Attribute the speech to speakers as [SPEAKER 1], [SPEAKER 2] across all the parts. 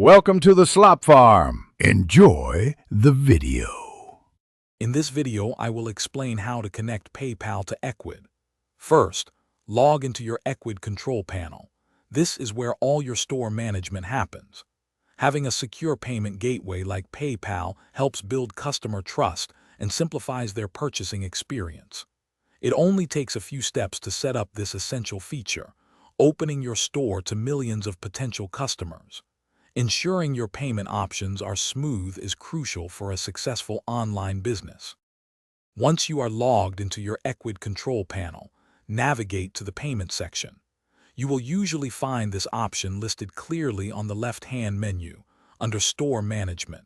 [SPEAKER 1] Welcome to the Slop Farm. Enjoy the video.
[SPEAKER 2] In this video, I will explain how to connect PayPal to Ecwid. First, log into your Ecwid control panel. This is where all your store management happens. Having a secure payment gateway like PayPal helps build customer trust and simplifies their purchasing experience. It only takes a few steps to set up this essential feature, opening your store to millions of potential customers. Ensuring your payment options are smooth is crucial for a successful online business. Once you are logged into your Ecwid control panel, navigate to the payment section. You will usually find this option listed clearly on the left-hand menu under Store Management.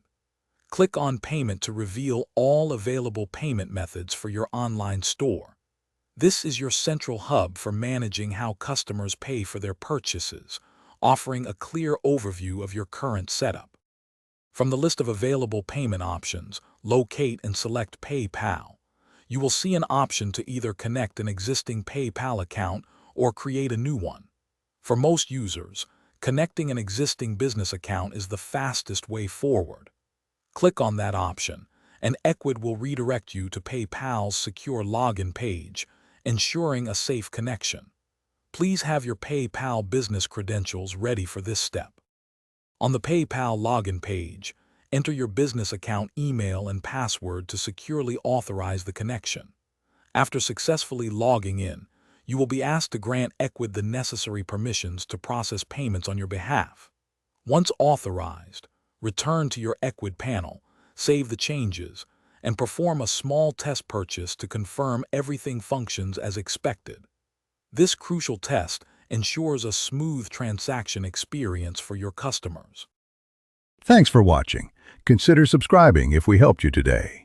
[SPEAKER 2] Click on Payment to reveal all available payment methods for your online store. This is your central hub for managing how customers pay for their purchases, offering a clear overview of your current setup. From the list of available payment options, locate and select PayPal. You will see an option to either connect an existing PayPal account or create a new one. For most users, connecting an existing business account is the fastest way forward. Click on that option, and Ecwid will redirect you to PayPal's secure login page, ensuring a safe connection. Please have your PayPal business credentials ready for this step. On the PayPal login page, enter your business account email and password to securely authorize the connection. After successfully logging in, you will be asked to grant Ecwid the necessary permissions to process payments on your behalf. Once authorized, return to your Ecwid panel, save the changes, and perform a small test purchase to confirm everything functions as expected. This crucial test ensures a smooth transaction experience for your customers.
[SPEAKER 1] Thanks for watching. Consider subscribing if we helped you today.